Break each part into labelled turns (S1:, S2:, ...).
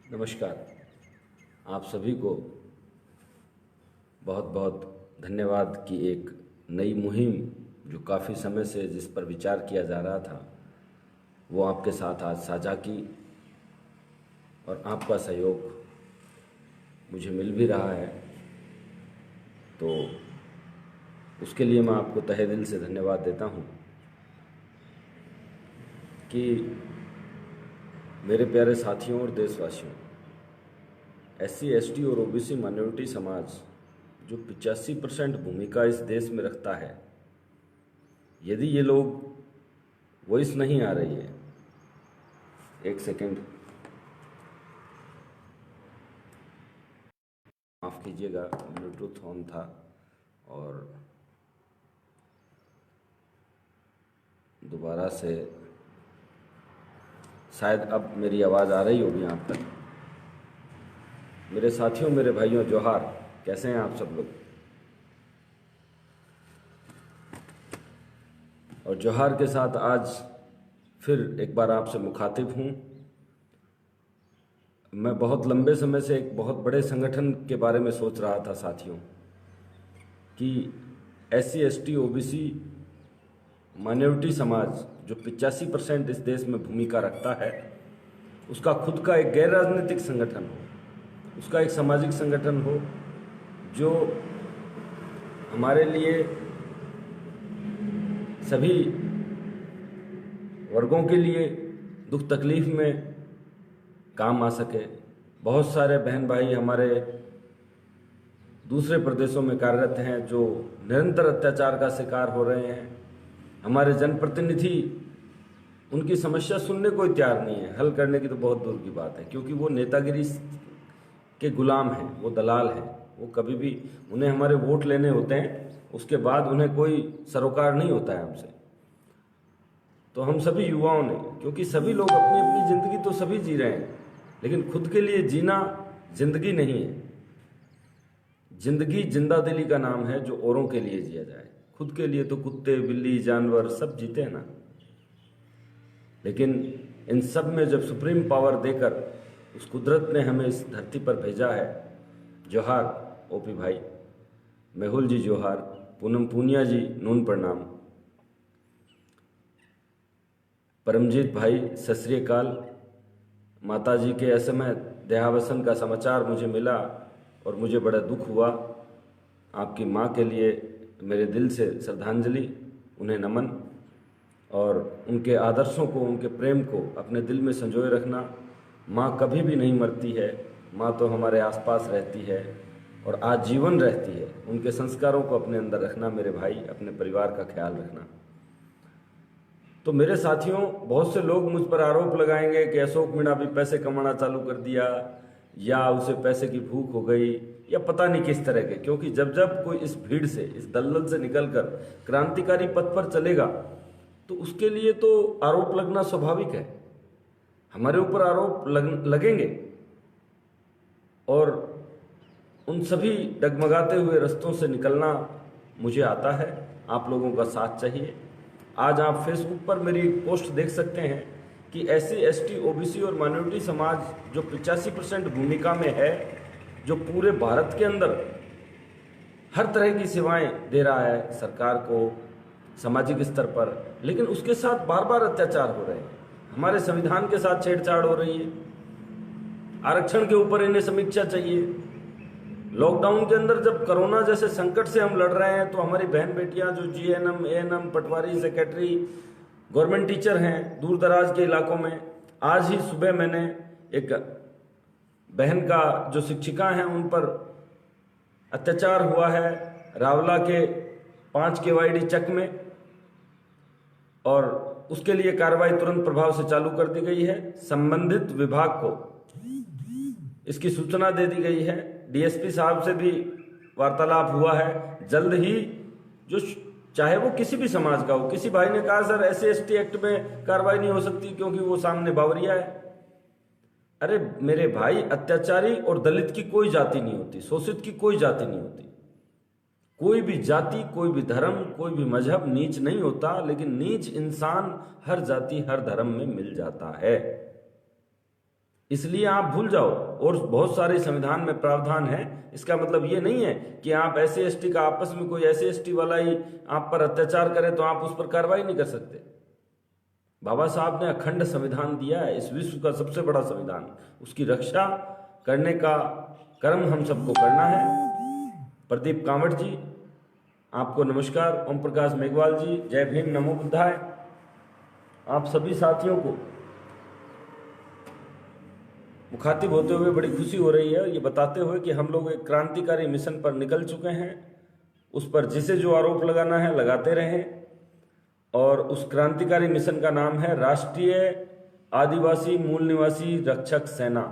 S1: नमस्कार। आप सभी को बहुत बहुत धन्यवाद कि एक नई मुहिम जो काफ़ी समय से जिस पर विचार किया जा रहा था वो आपके साथ आज साझा की और आपका सहयोग मुझे मिल भी रहा है, तो उसके लिए मैं आपको तहे दिल से धन्यवाद देता हूँ कि मेरे प्यारे साथियों और देशवासियों, SC ST और OBC माइनॉरिटी समाज जो 85% भूमिका इस देश में रखता है, यदि ये लोग वॉइस नहीं आ रही है, एक सेकेंड माफ़ कीजिएगा, ब्लूटूथ ऑन था और दोबारा से शायद अब मेरी आवाज़ आ रही होगी आप तक। मेरे साथियों, मेरे भाइयों, जोहार। कैसे हैं आप सब लोग? और जोहार के साथ आज फिर एक बार आपसे मुखातिब हूँ। मैं बहुत लंबे समय से एक बहुत बड़े संगठन के बारे में सोच रहा था साथियों, कि SC ST OBC माइनॉरिटी समाज जो 85% इस देश में भूमिका रखता है, उसका खुद का एक गैर राजनीतिक संगठन हो, उसका एक सामाजिक संगठन हो जो हमारे लिए सभी वर्गों के लिए दुख तकलीफ में काम आ सके। बहुत सारे बहन भाई हमारे दूसरे प्रदेशों में कार्यरत हैं जो निरंतर अत्याचार का शिकार हो रहे हैं। हमारे जनप्रतिनिधि उनकी समस्या सुनने को तैयार नहीं है, हल करने की तो बहुत दूर की बात है, क्योंकि वो नेतागिरी के गुलाम हैं, वो दलाल हैं। वो कभी भी, उन्हें हमारे वोट लेने होते हैं, उसके बाद उन्हें कोई सरोकार नहीं होता है हमसे। तो हम सभी युवाओं ने, क्योंकि सभी लोग अपनी अपनी ज़िंदगी तो सभी जी रहे हैं, लेकिन खुद के लिए जीना जिंदगी नहीं है। जिंदगी जिंदा दिली का नाम है जो औरों के लिए जिया जाए। खुद के लिए तो कुत्ते बिल्ली जानवर सब जीते हैं ना, लेकिन इन सब में जब सुप्रीम पावर देकर उस कुदरत ने हमें इस धरती पर भेजा है। जोहार OP भाई, मेहुल जी जोहार, पूनम पूनिया जी नून प्रणाम, परमजीत भाई सत श्री अकाल। माता जी के असमय देहावसन का समाचार मुझे मिला और मुझे बड़ा दुख हुआ। आपकी माँ के लिए मेरे दिल से श्रद्धांजलि, उन्हें नमन, और उनके आदर्शों को, उनके प्रेम को अपने दिल में संजोए रखना। माँ कभी भी नहीं मरती है, माँ तो हमारे आसपास रहती है और आजीवन रहती है। उनके संस्कारों को अपने अंदर रखना मेरे भाई, अपने परिवार का ख्याल रखना। तो मेरे साथियों, बहुत से लोग मुझ पर आरोप लगाएंगे कि अशोक मीणा भी पैसे कमाना चालू कर दिया, या उसे पैसे की भूख हो गई, या पता नहीं किस तरह के। क्योंकि जब जब कोई इस भीड़ से, इस दलदल से निकलकर क्रांतिकारी पथ पर चलेगा तो उसके लिए तो आरोप लगना स्वाभाविक है। हमारे ऊपर आरोप लगेंगे और उन सभी डगमगाते हुए रास्तों से निकलना मुझे आता है। आप लोगों का साथ चाहिए। आज आप फेसबुक पर मेरी पोस्ट देख सकते हैं कि SC ST OBC और माइनॉरिटी समाज जो 85% भूमिका में है, जो पूरे भारत के अंदर हर तरह की सेवाएं दे रहा है सरकार को, सामाजिक स्तर पर, लेकिन उसके साथ बार बार अत्याचार हो रहे हैं। हमारे संविधान के साथ छेड़छाड़ हो रही है। आरक्षण के ऊपर इन्हें समीक्षा चाहिए। लॉकडाउन के अंदर जब कोरोना जैसे संकट से हम लड़ रहे हैं, तो हमारी बहन बेटियां जो GNM ANM पटवारी सेक्रेटरी गवर्नमेंट टीचर हैं दूर दराज के इलाकों में, आज ही सुबह मैंने एक बहन का, जो शिक्षिका हैं उन पर अत्याचार हुआ है रावला के 5 KYD चक में, और उसके लिए कार्रवाई तुरंत प्रभाव से चालू कर दी गई है। संबंधित विभाग को इसकी सूचना दे दी गई है। DSP साहब से भी वार्तालाप हुआ है। जल्द ही, जो चाहे वो किसी भी समाज का हो, किसी भाई ने कहा सर SC ST एक्ट में कार्रवाई नहीं हो सकती क्योंकि वो सामने बावरिया है। अरे मेरे भाई, अत्याचारी और दलित की कोई जाति नहीं होती, शोषित की कोई जाति नहीं होती। कोई भी जाति, कोई भी धर्म, कोई भी मजहब नीच नहीं होता, लेकिन नीच इंसान हर जाति हर धर्म में मिल जाता है। इसलिए आप भूल जाओ। और बहुत सारे संविधान में प्रावधान है। इसका मतलब ये नहीं है कि आप एससी एसटी का आपस में कोई एससी एसटी वाला ही आप पर अत्याचार करे तो आप उस पर कार्रवाई नहीं कर सकते। बाबा साहब ने अखंड संविधान दिया है, इस विश्व का सबसे बड़ा संविधान। उसकी रक्षा करने का कर्म हम सबको करना है। प्रदीप कांवड़ जी, आपको नमस्कार। ओम प्रकाश मेघवाल जी, जय भीम, नमो बुद्धाय। आप सभी साथियों को मुखातिब होते हुए बड़ी खुशी हो रही है, ये बताते हुए कि हम लोग एक क्रांतिकारी मिशन पर निकल चुके हैं। उस पर जिसे जो आरोप लगाना है लगाते रहें। और उस क्रांतिकारी मिशन का नाम है राष्ट्रीय आदिवासी मूल निवासी रक्षक सेना।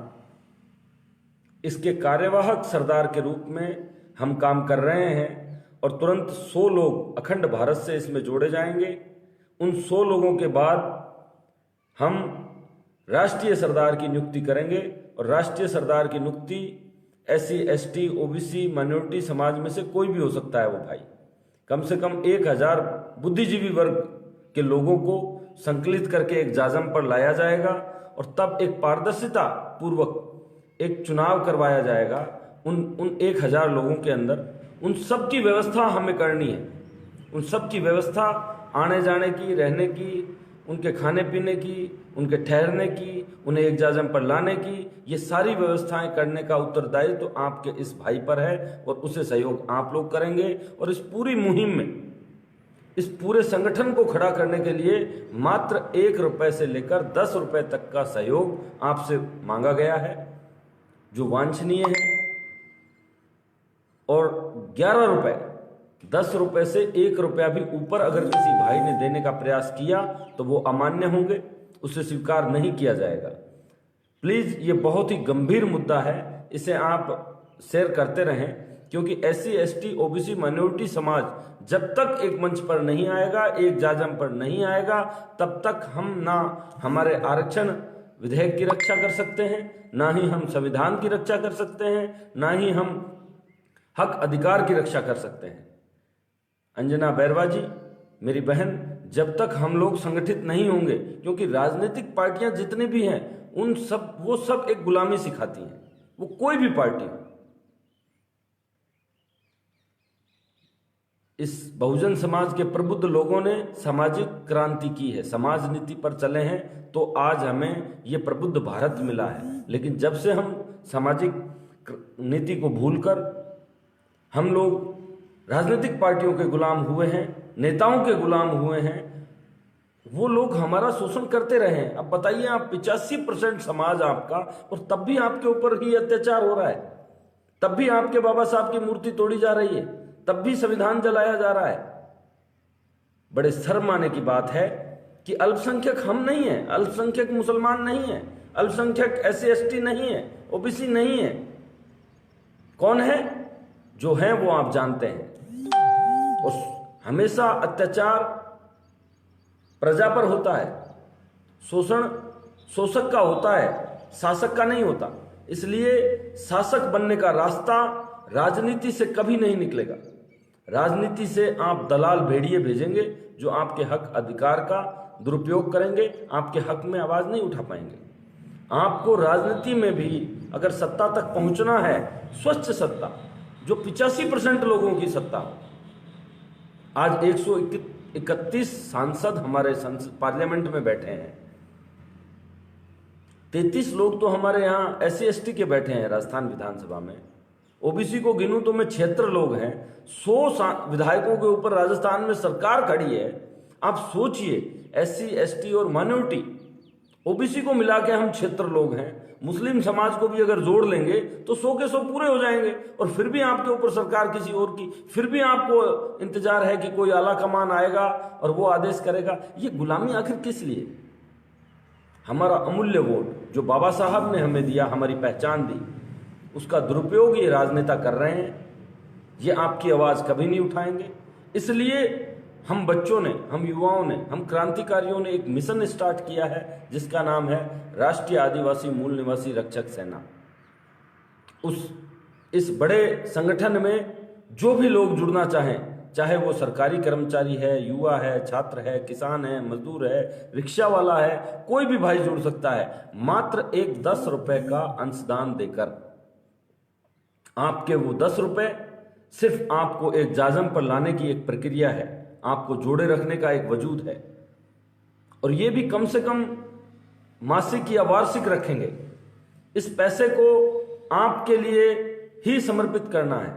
S1: इसके कार्यवाहक सरदार के रूप में हम काम कर रहे हैं और तुरंत 100 लोग अखंड भारत से इसमें जोड़े जाएंगे। उन 100 लोगों के बाद हम राष्ट्रीय सरदार की नियुक्ति करेंगे और राष्ट्रीय सरदार की नियुक्ति एससी एसटी ओबीसी माइनॉरिटी समाज में से कोई भी हो सकता है वो भाई। कम से कम 1000 बुद्धिजीवी वर्ग के लोगों को संकलित करके एक जाजम पर लाया जाएगा और तब एक पारदर्शिता पूर्वक एक चुनाव करवाया जाएगा। उन 1000 लोगों के अंदर उन सब की व्यवस्था हमें करनी है। उन सब की व्यवस्था आने जाने की, रहने की, उनके खाने पीने की, उनके ठहरने की, उन्हें एक जाजम पर लाने की, ये सारी व्यवस्थाएं करने का उत्तरदायित्व तो आपके इस भाई पर है और उसे सहयोग आप लोग करेंगे। और इस पूरी मुहिम में, इस पूरे संगठन को खड़ा करने के लिए मात्र 1 रुपए से लेकर 10 रुपए तक का सहयोग आपसे मांगा गया है, जो वांछनीय है। और 11 रुपए, 10 रुपए से 1 रुपया भी ऊपर अगर किसी भाई ने देने का प्रयास किया तो वो अमान्य होंगे, उसे स्वीकार नहीं किया जाएगा। प्लीज, ये बहुत ही गंभीर मुद्दा है, इसे आप शेयर करते रहें, क्योंकि एससी एसटी ओबीसी माइनॉरिटी समाज जब तक एक मंच पर नहीं आएगा, एक जाजम पर नहीं आएगा, तब तक हम ना हमारे आरक्षण विधेयक की रक्षा कर सकते हैं, ना ही हम संविधान की रक्षा कर सकते हैं, ना ही हम हक अधिकार की रक्षा कर सकते हैं। अंजना बैरवा जी, मेरी बहन, जब तक हम लोग संगठित नहीं होंगे, क्योंकि राजनीतिक पार्टियां जितने भी हैं वो सब एक गुलामी सिखाती हैं, वो कोई भी पार्टी हो। इस बहुजन समाज के प्रबुद्ध लोगों ने सामाजिक क्रांति की है, समाज नीति पर चले हैं, तो आज हमें ये प्रबुद्ध भारत मिला है। लेकिन जब से हम सामाजिक नीति को भूलकर हम लोग राजनीतिक पार्टियों के गुलाम हुए हैं, नेताओं के गुलाम हुए हैं, वो लोग हमारा शोषण करते रहे हैं। अब बताइए, आप 85% समाज आपका, और तब भी आपके ऊपर ही अत्याचार हो रहा है, तब भी आपके बाबा साहब की मूर्ति तोड़ी जा रही है, तब भी संविधान जलाया जा रहा है। बड़े शर्म आने की बात है कि अल्पसंख्यक हम नहीं है, अल्पसंख्यक मुसलमान नहीं है, अल्पसंख्यक एससी एसटी नहीं है, ओबीसी नहीं है। कौन है? जो है वो आप जानते हैं। और हमेशा अत्याचार प्रजा पर होता है, शोषण शोषक का होता है, शासक का नहीं होता। इसलिए शासक बनने का रास्ता राजनीति से कभी नहीं निकलेगा। राजनीति से आप दलाल भेड़िए भेजेंगे जो आपके हक अधिकार का दुरुपयोग करेंगे, आपके हक में आवाज नहीं उठा पाएंगे। आपको राजनीति में भी अगर सत्ता तक पहुंचना है, स्वच्छ सत्ता, जो 85% लोगों की सत्ता हो। आज 131 सांसद हमारे पार्लियामेंट में बैठे हैं, 33 लोग तो हमारे यहाँ एससी एसटी के बैठे हैं राजस्थान विधानसभा में। ओबीसी को गिनूं तो में 76 लोग हैं। 100 विधायकों के ऊपर राजस्थान में सरकार खड़ी है। आप सोचिए, एससी एसटी और माइनॉरिटी, ओबीसी को मिला के हम 76 लोग हैं, मुस्लिम समाज को भी अगर जोड़ लेंगे तो 100 के 100 पूरे हो जाएंगे। और फिर भी आपके ऊपर सरकार किसी और की, फिर भी आपको इंतजार है कि कोई आला कमान आएगा और वो आदेश करेगा। ये गुलामी आखिर किस लिए? हमारा अमूल्य वोट जो बाबा साहब ने हमें दिया, हमारी पहचान दी, उसका दुरुपयोग ये राजनेता कर रहे हैं। ये आपकी आवाज कभी नहीं उठाएंगे। इसलिए हम बच्चों ने, हम युवाओं ने, हम क्रांतिकारियों ने एक मिशन स्टार्ट किया है जिसका नाम है राष्ट्रीय आदिवासी मूल निवासी रक्षक सेना। इस बड़े संगठन में जो भी लोग जुड़ना चाहें, चाहे वो सरकारी कर्मचारी है, युवा है, छात्र है, किसान है, मजदूर है, रिक्शा वाला है, कोई भी भाई जुड़ सकता है। मात्र एक 10 रुपए का अंशदान देकर आपके वो 10 रुपए सिर्फ आपको एक जाजम पर लाने की एक प्रक्रिया है, आपको जोड़े रखने का एक वजूद है। और ये भी कम से कम मासिक या वार्षिक रखेंगे। इस पैसे को आपके लिए ही समर्पित करना है।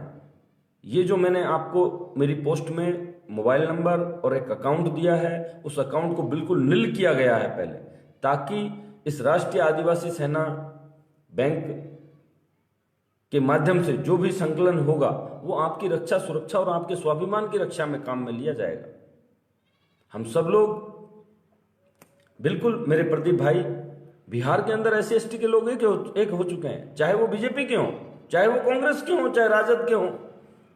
S1: ये जो मैंने आपको मेरी पोस्ट में मोबाइल नंबर और एक अकाउंट दिया है, उस अकाउंट को बिल्कुल नील किया गया है पहले, ताकि इस राष्ट्रीय आदिवासी सेना बैंक के माध्यम से जो भी संकलन होगा वो आपकी रक्षा, सुरक्षा और आपके स्वाभिमान की रक्षा में काम में लिया जाएगा। हम सब लोग बिल्कुल, मेरे प्रदीप भाई, बिहार के अंदर SC ST के लोग एक हो चुके हैं, चाहे वो बीजेपी के हों, चाहे वो कांग्रेस के हों, चाहे राजद के हों,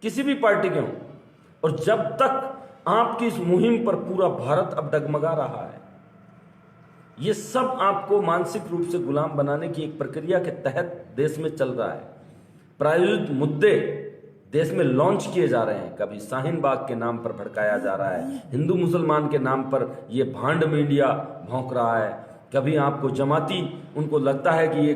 S1: किसी भी पार्टी के हों। और जब तक आपकी इस मुहिम पर पूरा भारत अब डगमगा रहा है, ये सब आपको मानसिक रूप से गुलाम बनाने की एक प्रक्रिया के तहत देश में चल रहा है। प्रायोजित मुद्दे देश में लॉन्च किए जा रहे हैं। कभी शाहीन बाग के नाम पर भड़काया जा रहा है, हिंदू मुसलमान के नाम पर ये भांड मीडिया भौंक रहा है, कभी आपको जमाती, उनको लगता है कि ये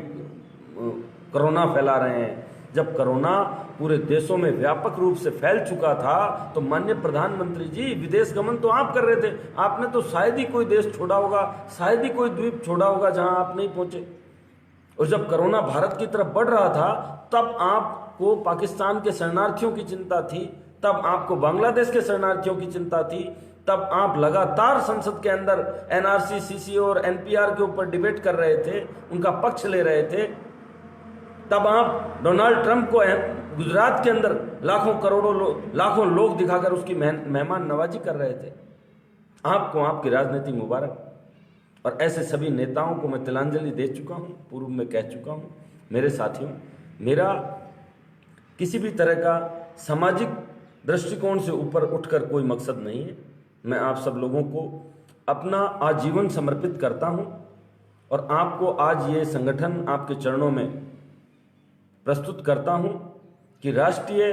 S1: कोरोना फैला रहे हैं। जब कोरोना पूरे देशों में व्यापक रूप से फैल चुका था तो माननीय प्रधानमंत्री जी, विदेश गमन तो आप कर रहे थे, आपने तो शायद ही कोई देश छोड़ा होगा, शायद ही कोई द्वीप छोड़ा होगा जहां आप नहीं पहुंचे। और जब कोरोना भारत की तरफ बढ़ रहा था, तब आपको पाकिस्तान के शरणार्थियों की चिंता थी, तब आपको बांग्लादेश के शरणार्थियों की चिंता थी, तब आप लगातार संसद के अंदर NRC, CCA और NPR के ऊपर डिबेट कर रहे थे, उनका पक्ष ले रहे थे। तब आप डोनाल्ड ट्रंप को गुजरात के अंदर लाखों लोग दिखाकर उसकी मेहमान नवाजी कर रहे थे। आपको आपकी राजनीति मुबारक। और ऐसे सभी नेताओं को मैं तिलांजलि दे चुका हूं, पूर्व में कह चुका हूं। मेरे साथियों, मेरा किसी भी तरह का सामाजिक दृष्टिकोण से ऊपर उठकर कोई मकसद नहीं है। मैं आप सब लोगों को अपना आजीवन समर्पित करता हूं और आपको आज ये संगठन आपके चरणों में प्रस्तुत करता हूं कि राष्ट्रीय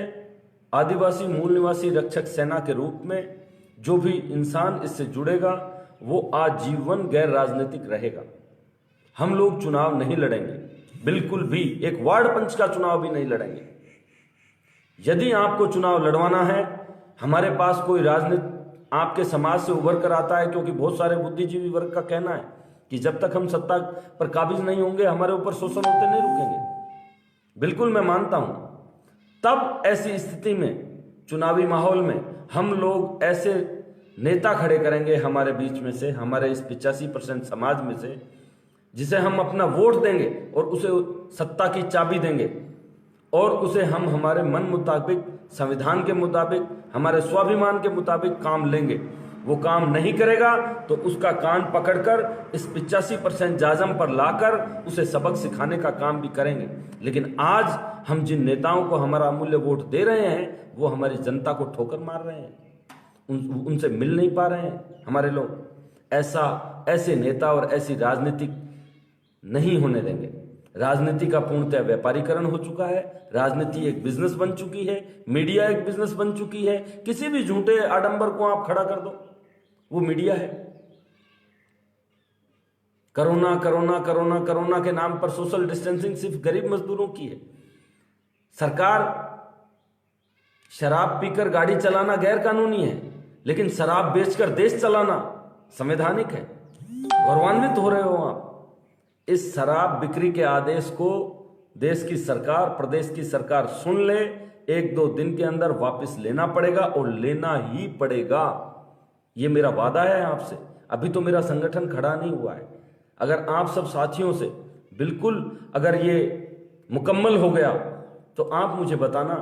S1: आदिवासी मूल निवासी रक्षक सेना के रूप में जो भी इंसान इससे जुड़ेगा वो आजीवन गैर राजनीतिक रहेगा। हम लोग चुनाव नहीं लड़ेंगे, बिल्कुल भी एक वार्ड पंच का चुनाव भी नहीं लड़ेंगे। यदि आपको चुनाव लड़वाना है, हमारे पास कोई राजनीति आपके समाज से उभर कर आता है, क्योंकि बहुत सारे बुद्धिजीवी वर्ग का कहना है कि जब तक हम सत्ता पर काबिज नहीं होंगे, हमारे ऊपर शोषण होते नहीं रुकेंगे। बिल्कुल मैं मानता हूं। तब ऐसी स्थिति में, चुनावी माहौल में, हम लोग ऐसे नेता खड़े करेंगे हमारे बीच में से, हमारे इस 85% समाज में से, जिसे हम अपना वोट देंगे और उसे सत्ता की चाबी देंगे और उसे हम हमारे मन मुताबिक, संविधान के मुताबिक, हमारे स्वाभिमान के मुताबिक काम लेंगे। वो काम नहीं करेगा तो उसका कान पकड़कर इस 85% जाजम पर लाकर उसे सबक सिखाने का काम भी करेंगे। लेकिन आज हम जिन नेताओं को हमारा अमूल्य वोट दे रहे हैं, वो हमारी जनता को ठोकर मार रहे हैं, उनसे मिल नहीं पा रहे हैं हमारे लोग। ऐसे नेता और ऐसी राजनीति नहीं होने देंगे। राजनीति का पूर्णतः व्यापारीकरण हो चुका है, राजनीति एक बिजनेस बन चुकी है, मीडिया एक बिजनेस बन चुकी है। किसी भी झूठे आडंबर को आप खड़ा कर दो, वो मीडिया है। कोरोना कोरोना कोरोना कोरोना के नाम पर सोशल डिस्टेंसिंग सिर्फ गरीब मजदूरों की है। सरकार, शराब पीकर गाड़ी चलाना गैर कानूनी है, लेकिन शराब बेचकर देश चलाना संवैधानिक है। गौरवान्वित हो रहे हो आप। इस शराब बिक्री के आदेश को देश की सरकार, प्रदेश की सरकार सुन ले, 1-2 दिन के अंदर वापस लेना पड़ेगा और लेना ही पड़ेगा। ये मेरा वादा है आपसे। अभी तो मेरा संगठन खड़ा नहीं हुआ है। अगर आप सब साथियों से बिल्कुल अगर ये मुकम्मल हो गया तो आप मुझे बताना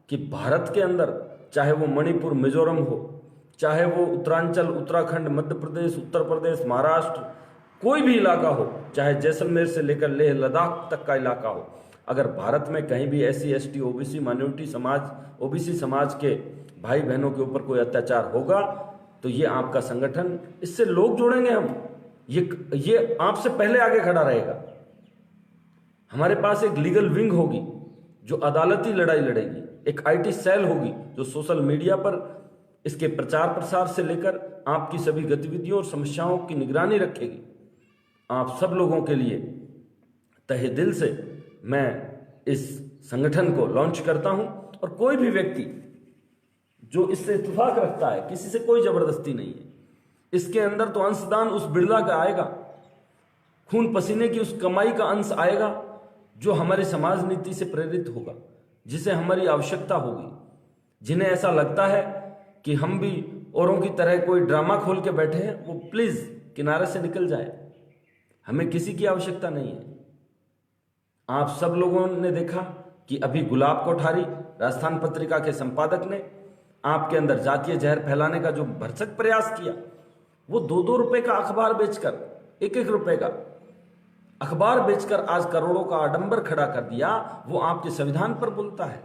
S1: कि भारत के अंदर, चाहे वो मणिपुर, मिजोरम हो, चाहे वो उत्तरांचल, उत्तराखंड, मध्य प्रदेश, उत्तर प्रदेश, महाराष्ट्र, कोई भी इलाका हो, चाहे जैसलमेर से लेकर लेह लद्दाख तक का इलाका हो, अगर भारत में कहीं भी SC ST OBC माइनॉरिटी समाज, OBC समाज के भाई बहनों के ऊपर कोई अत्याचार होगा तो ये आपका संगठन, इससे लोग जोड़ेंगे हम। ये आपसे पहले आगे खड़ा रहेगा। हमारे पास एक लीगल विंग होगी जो अदालती लड़ाई लड़ेगी, एक IT सेल होगी जो सोशल मीडिया पर इसके प्रचार प्रसार से लेकर आपकी सभी गतिविधियों और समस्याओं की निगरानी रखेगी। आप सब लोगों के लिए तहे दिल से मैं इस संगठन को लॉन्च करता हूं, और कोई भी व्यक्ति जो इससे इत्तेफाक रखता है, किसी से कोई जबरदस्ती नहीं है, इसके अंदर तो अंशदान उस बिरला का आएगा, खून पसीने की उस कमाई का अंश आएगा जो हमारी समाज नीति से प्रेरित होगा, जिसे हमारी आवश्यकता होगी। जिन्हें ऐसा लगता है कि हम भी औरों की तरह कोई ड्रामा खोल के बैठे हैं, वो प्लीज किनारे से निकल जाए। हमें किसी की आवश्यकता नहीं है। आप सब लोगों ने देखा कि अभी गुलाब कोठारी राजस्थान पत्रिका के संपादक ने आपके अंदर जातीय जहर फैलाने का जो भरसक प्रयास किया, वो 2-2 रुपए का अखबार बेचकर, 1-1 रुपए का अखबार बेचकर आज करोड़ों का आडंबर खड़ा कर दिया। वो आपके संविधान पर बोलता है।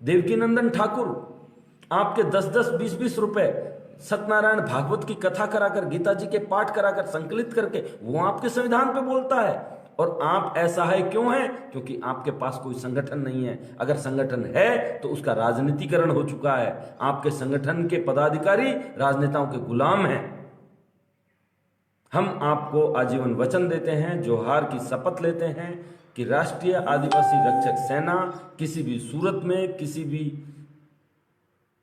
S1: देवकीनंदन ठाकुर आपके 10-10, 20-20 रुपए सत्यनारायण भागवत की कथा कराकर, गीता जी के पाठ कराकर, संकलित करके वो आपके संविधान पे बोलता है। और आप ऐसा है क्यों है? क्योंकि आपके पास कोई संगठन नहीं है। अगर संगठन है तो उसका राजनीतिकरण हो चुका है। आपके संगठन के पदाधिकारी राजनेताओं के गुलाम हैं। हम आपको आजीवन वचन देते हैं, जोहार की शपथ लेते हैं कि राष्ट्रीय आदिवासी रक्षक सेना किसी भी सूरत में, किसी भी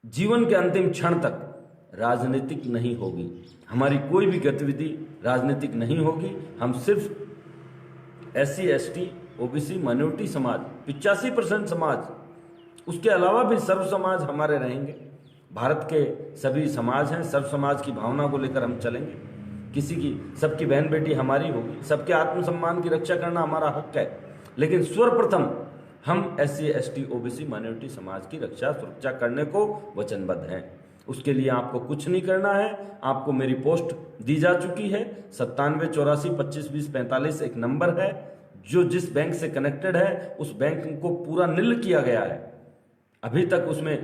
S1: जीवन के अंतिम क्षण तक राजनीतिक नहीं होगी। हमारी कोई भी गतिविधि राजनीतिक नहीं होगी। हम सिर्फ SC, ST, OBC, माइनॉरिटी समाज, 85% समाज, उसके अलावा भी सर्व समाज हमारे रहेंगे। भारत के सभी समाज हैं, सर्व समाज की भावना को लेकर हम चलेंगे। किसी की, सबकी बहन बेटी हमारी होगी, सबके आत्मसम्मान की रक्षा करना हमारा हक है। लेकिन सर्वप्रथम हम SC, ST, OBC, माइनॉरिटी समाज की रक्षा सुरक्षा करने को वचनबद्ध हैं। उसके लिए आपको कुछ नहीं करना है। आपको मेरी पोस्ट दी जा चुकी है। 97 84 25 20 45 एक नंबर है, जो जिस बैंक से कनेक्टेड है उस बैंक को पूरा नील किया गया है। अभी तक उसमें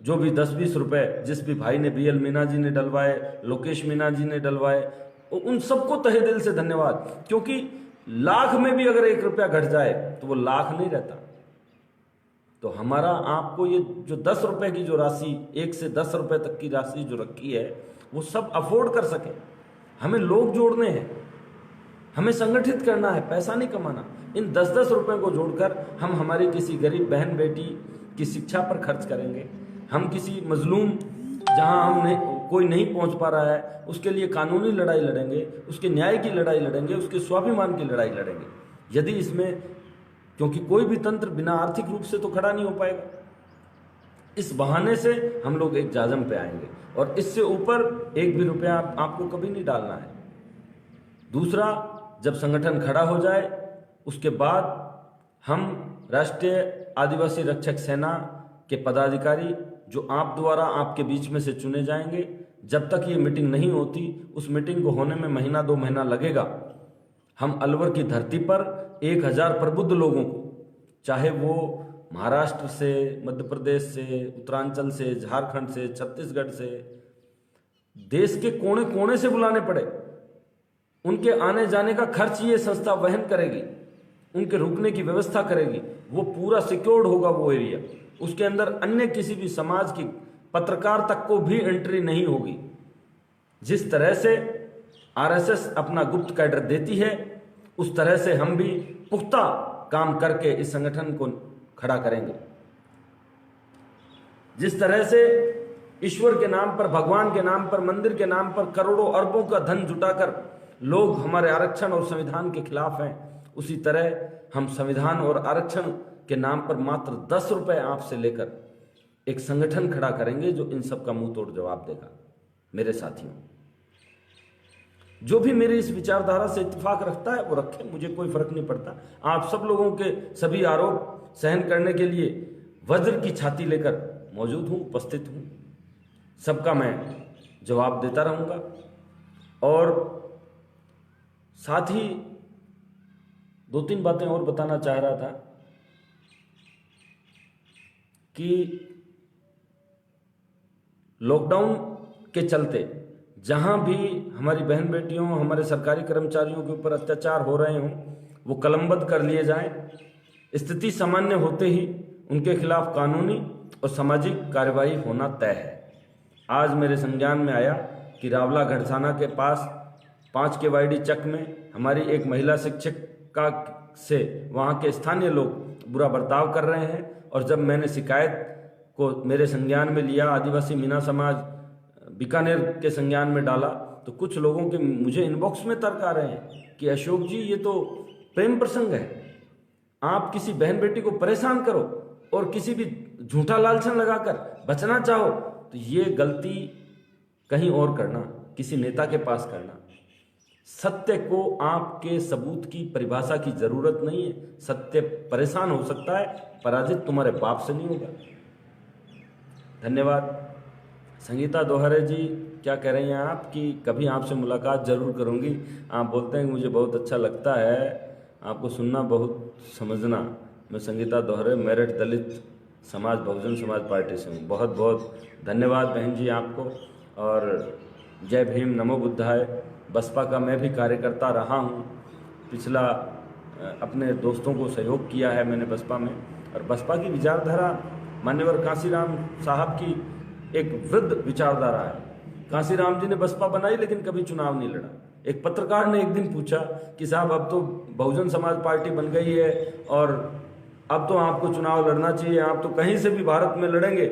S1: जो भी 10-20 रुपए जिस भी भाई ने, BL मीना जी ने डलवाए, लोकेश मीना जी ने डलवाए, उन सबको तहे दिल से धन्यवाद। क्योंकि लाख में भी अगर 1 रुपया घट जाए तो वो लाख नहीं रहता। तो हमारा आपको ये जो 10 रुपए की जो राशि, 1 से 10 रुपए तक की राशि जो रखी है, वो सब अफोर्ड कर सके। हमें लोग जोड़ने हैं, हमें संगठित करना है, पैसा नहीं कमाना। इन 10-10 रुपए को जोड़कर हम हमारी किसी गरीब बहन बेटी की शिक्षा पर खर्च करेंगे। हम किसी मजलूम, जहां हम कोई नहीं पहुंच पा रहा है, उसके लिए कानूनी लड़ाई लड़ेंगे, उसके न्याय की लड़ाई लड़ेंगे, उसके स्वाभिमान की लड़ाई लड़ेंगे। यदि इसमें, क्योंकि कोई भी तंत्र बिना आर्थिक रूप से तो खड़ा नहीं हो पाएगा, इस बहाने से हम लोग एक जाजम पे आएंगे। और इससे ऊपर 1 भी रुपया आपको कभी नहीं डालना है। दूसरा, जब संगठन खड़ा हो जाए उसके बाद हम राष्ट्रीय आदिवासी रक्षक सेना के पदाधिकारी जो आप द्वारा आपके बीच में से चुने जाएंगे, जब तक ये मीटिंग नहीं होती, उस मीटिंग को होने में 1-2 महीना लगेगा। हम अलवर की धरती पर 1000 प्रबुद्ध लोगों को, चाहे वो महाराष्ट्र से, मध्य प्रदेश से, उत्तरांचल से, झारखंड से, छत्तीसगढ़ से, देश के कोने कोने से बुलाने पड़े, उनके आने जाने का खर्च ये संस्था वहन करेगी, उनके रुकने की व्यवस्था करेगी। वो पूरा सिक्योर्ड होगा वो एरिया। उसके अंदर अन्य किसी भी समाज की, पत्रकार तक को भी एंट्री नहीं होगी। जिस तरह से RSS अपना गुप्त कैडर देती है, उस तरह से हम भी पुख्ता काम करके इस संगठन को खड़ा करेंगे। जिस तरह से ईश्वर के नाम पर, भगवान के नाम पर, मंदिर के नाम पर करोड़ों अरबों का धन जुटाकर लोग हमारे आरक्षण और संविधान के खिलाफ हैं, उसी तरह हम संविधान और आरक्षण के नाम पर मात्र 10 रुपए आपसे लेकर एक संगठन खड़ा करेंगे जो इन सब का मुंह तोड़ जवाब देगा। मेरे साथियों, जो भी मेरी इस विचारधारा से इत्तेफाक रखता है वो रखे, मुझे कोई फर्क नहीं पड़ता। आप सब लोगों के सभी आरोप सहन करने के लिए वज्र की छाती लेकर मौजूद हूं, उपस्थित हूं। सबका मैं जवाब देता रहूंगा। और साथ ही 2-3 बातें और बताना चाह रहा था कि लॉकडाउन के चलते जहां भी हमारी बहन बेटियों, हमारे सरकारी कर्मचारियों के ऊपर अत्याचार हो रहे हों, वो कलमबद्ध कर लिए जाएं। स्थिति सामान्य होते ही उनके खिलाफ कानूनी और सामाजिक कार्रवाई होना तय है। आज मेरे संज्ञान में आया कि रावला घड़साना के पास 5 के वाईडी चक में हमारी एक महिला शिक्षिका से वहाँ के स्थानीय लोग बुरा बर्ताव कर रहे हैं। और जब मैंने शिकायत को मेरे संज्ञान में लिया, आदिवासी मीना समाज बीकानेर के संज्ञान में डाला, तो कुछ लोगों के मुझे इनबॉक्स में तर्क आ रहे हैं कि अशोक जी ये तो प्रेम प्रसंग है, आप किसी बहन बेटी को परेशान करो और किसी भी झूठा लालचन लगाकर बचना चाहो तो ये गलती कहीं और करना, किसी नेता के पास करना। सत्य को आपके सबूत की परिभाषा की जरूरत नहीं है। सत्य परेशान हो सकता है, पराजित तुम्हारे बाप से नहीं होगा। धन्यवाद। संगीता दोहरे जी क्या कह रही हैं आप कि कभी आपसे मुलाकात जरूर करूंगी। आप बोलते हैं कि मुझे बहुत अच्छा लगता है आपको सुनना, बहुत समझना। मैं संगीता दोहरे, मेरठ दलित समाज बहुजन समाज पार्टी से हूँ। बहुत बहुत धन्यवाद बहन जी आपको, और जय भीम, नमो बुद्धाय। बसपा का मैं भी कार्यकर्ता रहा हूँ, पिछला अपने दोस्तों को सहयोग किया है मैंने बसपा में। और बसपा की विचारधारा मान्यवर कांसीराम साहब की एक वृद्ध विचारधारा है। कांसीराम जी ने बसपा बनाई लेकिन कभी चुनाव नहीं लड़ा। एक पत्रकार ने एक दिन पूछा कि साहब अब तो बहुजन समाज पार्टी बन गई है और अब तो आपको चुनाव लड़ना चाहिए, आप तो कहीं से भी भारत में लड़ेंगे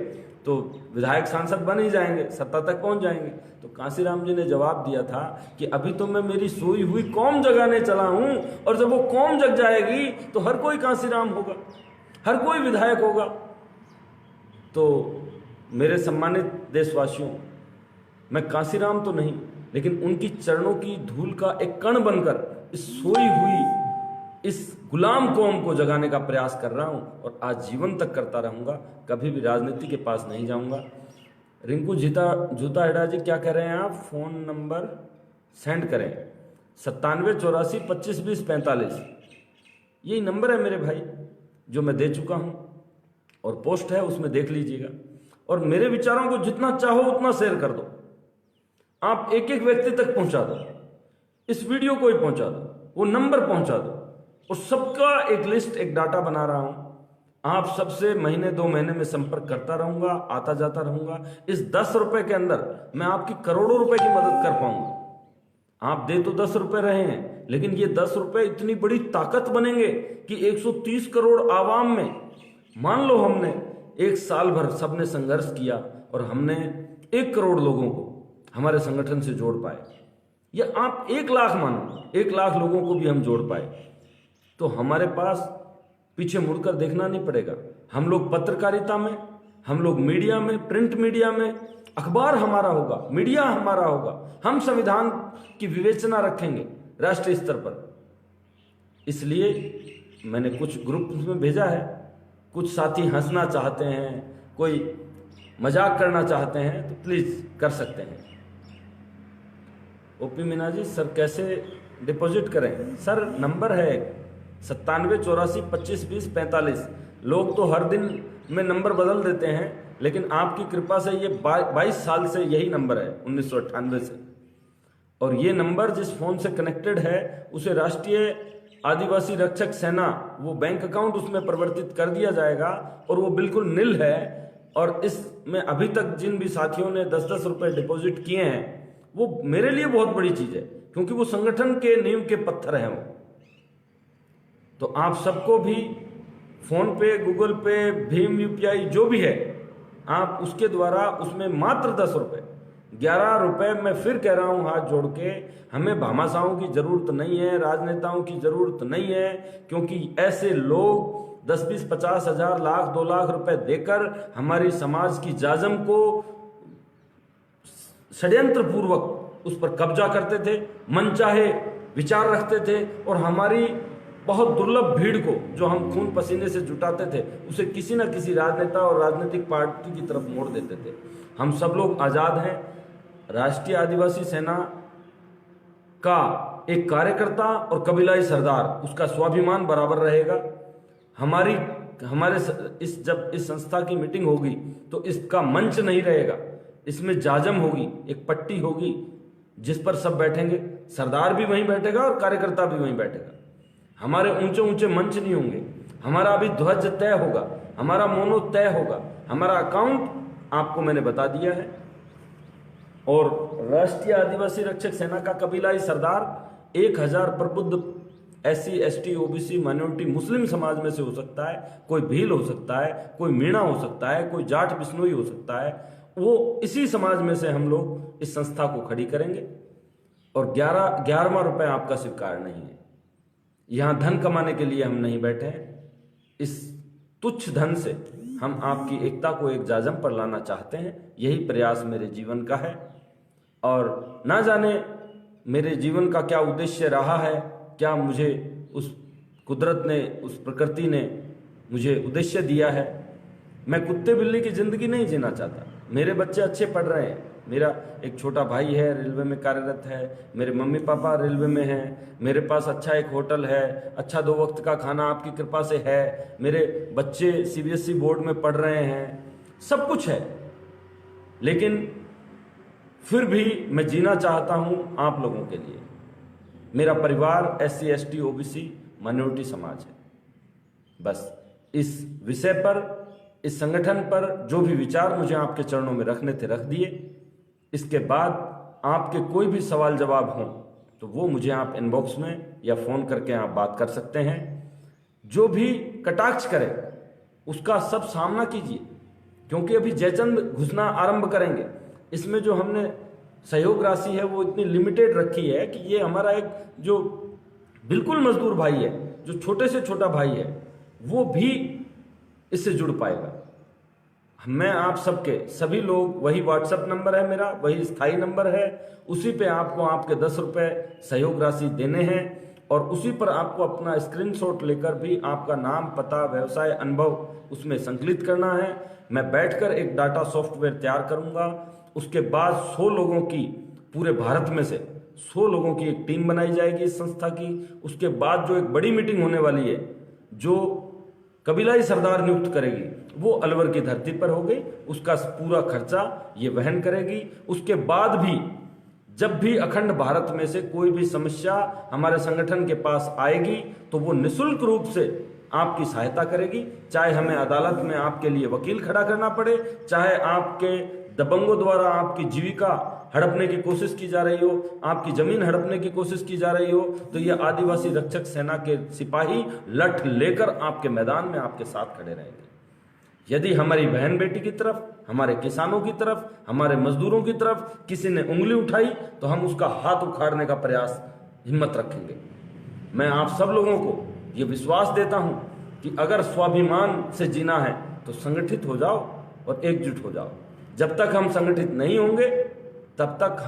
S1: तो विधायक सांसद बन ही जाएंगे, सत्ता तक पहुंच जाएंगे। तो कांसीराम जी ने जवाब दिया था कि अभी तो मैं मेरी सोई हुई कौम जगाने चला हूं, और जब वो कौम जग जाएगी तो हर कोई कांसीराम होगा, हर कोई विधायक होगा। तो मेरे सम्मानित देशवासियों, मैं कांसीराम तो नहीं लेकिन उनकी चरणों की धूल का एक कण बनकर इस सोई हुई इस गुलाम कौम को जगाने का प्रयास कर रहा हूं और आज जीवन तक करता रहूंगा। कभी भी राजनीति के पास नहीं जाऊंगा। रिंकू जूता हेडा जी क्या कह रहे हैं आप? फोन नंबर सेंड करें 9784252045। यही नंबर है मेरे भाई जो मैं दे चुका हूं और पोस्ट है उसमें देख लीजिएगा। और मेरे विचारों को जितना चाहो उतना शेयर कर दो। आप एक एक व्यक्ति तक पहुंचा दो, इस वीडियो को ही पहुंचा दो, वो नंबर पहुंचा दो, और सबका एक लिस्ट, एक डाटा बना रहा हूं। आप सबसे महीने 2 महीने में संपर्क करता रहूंगा, आता जाता रहूंगा। इस 10 रुपए के अंदर मैं आपकी करोड़ों रुपए की मदद कर पाऊंगा। आप दे तो 10 रुपए रहे हैं, लेकिन ये 10 रुपए इतनी बड़ी ताकत बनेंगे कि 130 करोड़ आवाम में, मान लो हमने 1 साल भर सबने संघर्ष किया और हमने 1 करोड़ लोगों को हमारे संगठन से जोड़ पाए, या आप 1 लाख मानो, 1 लाख लोगों को भी हम जोड़ पाए, तो हमारे पास पीछे मुड़कर देखना नहीं पड़ेगा। हम लोग पत्रकारिता में, हम लोग मीडिया में, प्रिंट मीडिया में, अखबार हमारा होगा, मीडिया हमारा होगा। हम संविधान की विवेचना रखेंगे राष्ट्रीय स्तर पर। इसलिए मैंने कुछ ग्रुप में भेजा है। कुछ साथी हंसना चाहते हैं, कोई मजाक करना चाहते हैं, तो प्लीज कर सकते हैं। ओपी मीना जी, सर कैसे डिपॉजिट करें? सर नंबर है 9784252045। लोग तो हर दिन में नंबर बदल देते हैं, लेकिन आपकी कृपा से ये 22 साल से यही नंबर है, 1998 से। और ये नंबर जिस फोन से कनेक्टेड है उसे राष्ट्रीय आदिवासी रक्षक सेना, वो बैंक अकाउंट उसमें परिवर्तित कर दिया जाएगा और वो बिल्कुल निल है। और इसमें अभी तक जिन भी साथियों ने 10-10 रुपए डिपॉजिट किए हैं, वो मेरे लिए बहुत बड़ी चीज है, क्योंकि वो संगठन के नींव के पत्थर हैं वो। तो आप सबको भी फोन पे, गूगल पे, भीम यूपीआई जो भी है, आप उसके द्वारा उसमें मात्र 10 रुपए, 11 रुपए, मैं फिर कह रहा हूं हाथ जोड़ के, हमें भामाशाहों की जरूरत नहीं है, राजनेताओं की जरूरत नहीं है, क्योंकि ऐसे लोग 10, 20, 50 हजार, लाख, 2 लाख रुपए देकर हमारी समाज की जाजम को षड्यंत्र पूर्वक उस पर कब्जा करते थे, मनचाहे विचार रखते थे, और हमारी बहुत दुर्लभ भीड़ को जो हम खून पसीने से जुटाते थे उसे किसी न किसी राजनेता और राजनीतिक पार्टी की तरफ मोड़ देते थे। हम सब लोग आजाद हैं। राष्ट्रीय आदिवासी सेना का एक कार्यकर्ता और कबीलाई सरदार, उसका स्वाभिमान बराबर रहेगा। हमारे जब इस संस्था की मीटिंग होगी तो इसका मंच नहीं रहेगा, इसमें जाजम होगी, एक पट्टी होगी जिस पर सब बैठेंगे। सरदार भी वहीं बैठेगा और कार्यकर्ता भी वहीं बैठेगा। हमारे ऊंचे ऊंचे मंच नहीं होंगे। हमारा अभी ध्वज तय होगा, हमारा मोनो तय होगा, हमारा अकाउंट आपको मैंने बता दिया है। और राष्ट्रीय आदिवासी रक्षक सेना का कबीलाई सरदार 1000 प्रबुद्ध SC ST OBC माइनॉरिटी मुस्लिम समाज में से हो सकता है, कोई भील हो सकता है, कोई मीणा हो सकता है, कोई जाट बिश्नोई हो सकता है। वो इसी समाज में से हम लोग इस संस्था को खड़ी करेंगे। और 11वां रुपए आपका स्वीकार नहीं है। यहां धन कमाने के लिए हम नहीं बैठे हैं। इस तुच्छ धन से हम आपकी एकता को एक जाजम पर लाना चाहते हैं। यही प्रयास मेरे जीवन का है। और ना जाने मेरे जीवन का क्या उद्देश्य रहा है, क्या मुझे उस कुदरत ने, उस प्रकृति ने मुझे उद्देश्य दिया है। मैं कुत्ते बिल्ली की जिंदगी नहीं जीना चाहता। मेरे बच्चे अच्छे पढ़ रहे हैं। मेरा एक छोटा भाई है, रेलवे में कार्यरत है। मेरे मम्मी पापा रेलवे में हैं। मेरे पास अच्छा एक होटल है, अच्छा 2 वक्त का खाना आपकी कृपा से है। मेरे बच्चे CBSE बोर्ड में पढ़ रहे हैं। सब कुछ है, लेकिन फिर भी मैं जीना चाहता हूं आप लोगों के लिए। मेरा परिवार SC ST OBC माइनॉरिटी समाज है। बस इस विषय पर, इस संगठन पर जो भी विचार मुझे आपके चरणों में रखने थे रख दिए। इसके बाद आपके कोई भी सवाल जवाब हों तो वो मुझे आप इनबॉक्स में या फोन करके आप बात कर सकते हैं। जो भी कटाक्ष करे उसका सब सामना कीजिए, क्योंकि अभी जयचंद घुसना आरंभ करेंगे। इसमें जो हमने सहयोग राशि है वो इतनी लिमिटेड रखी है कि ये हमारा एक जो बिल्कुल मजदूर भाई है, जो छोटे से छोटा भाई है, वो भी इससे जुड़ पाएगा। मैं आप सबके सभी लोग, वही WhatsApp नंबर है मेरा, वही स्थायी नंबर है, उसी पे आपको आपके 10 रुपए सहयोग राशि देने हैं और उसी पर आपको अपना स्क्रीनशॉट लेकर भी आपका नाम, पता, व्यवसाय, अनुभव उसमें संकलित करना है। मैं बैठकर एक डाटा सॉफ्टवेयर तैयार करूंगा। उसके बाद 100 लोगों की, पूरे भारत में से 100 लोगों की एक टीम बनाई जाएगी इस संस्था की। उसके बाद जो एक बड़ी मीटिंग होने वाली है, जो कबीलाई सरदार नियुक्त करेगी, वो अलवर की धरती पर होगी। उसका पूरा खर्चा ये वहन करेगी। उसके बाद भी जब भी अखंड भारत में से कोई भी समस्या हमारे संगठन के पास आएगी तो वो निःशुल्क रूप से आपकी सहायता करेगी। चाहे हमें अदालत में आपके लिए वकील खड़ा करना पड़े, चाहे आपके दबंगों द्वारा आपकी जीविका हड़पने की कोशिश की जा रही हो, आपकी जमीन हड़पने की कोशिश की जा रही हो, तो ये आदिवासी रक्षक सेना के सिपाही लठ लेकर आपके मैदान में आपके साथ खड़े रहेंगे। यदि हमारी बहन बेटी की तरफ, हमारे किसानों की तरफ, हमारे मजदूरों की तरफ किसी ने उंगली उठाई तो हम उसका हाथ उखाड़ने का प्रयास, हिम्मत रखेंगे। मैं आप सब लोगों को ये विश्वास देता हूं कि अगर स्वाभिमान से जीना है तो संगठित हो जाओ और एकजुट हो जाओ। जब तक हम संगठित नहीं होंगे तब तक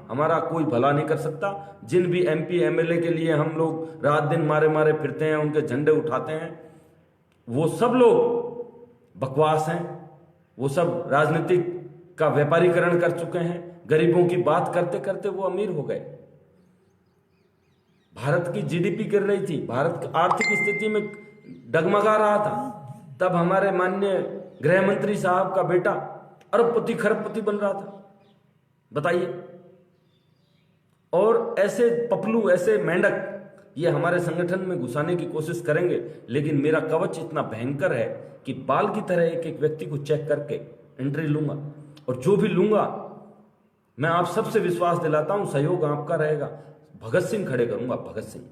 S1: हमारा कोई भला नहीं कर सकता। जिन भी MP MLA के लिए हम लोग रात दिन मारे मारे फिरते हैं, उनके झंडे उठाते हैं, वो सब लोग बकवास हैं। वो सब राजनीतिक का व्यापारीकरण कर चुके हैं। गरीबों की बात करते करते वो अमीर हो गए। भारत की GDP गिर रही थी, भारत की आर्थिक स्थिति में डगमगा रहा था, तब हमारे माननीय गृह मंत्री साहब का बेटा अरबपति खरबपति बन रहा था। बताइए। और ऐसे पपलू, ऐसे मेंढक ये हमारे संगठन में घुसाने की कोशिश करेंगे, लेकिन मेरा कवच इतना भयंकर है कि बाल की तरह एक एक व्यक्ति को चेक करके एंट्री लूंगा। और जो भी लूंगा, मैं आप सबसे विश्वास दिलाता हूं, सहयोग आपका रहेगा। भगत सिंह खड़े करूंगा, भगत सिंह।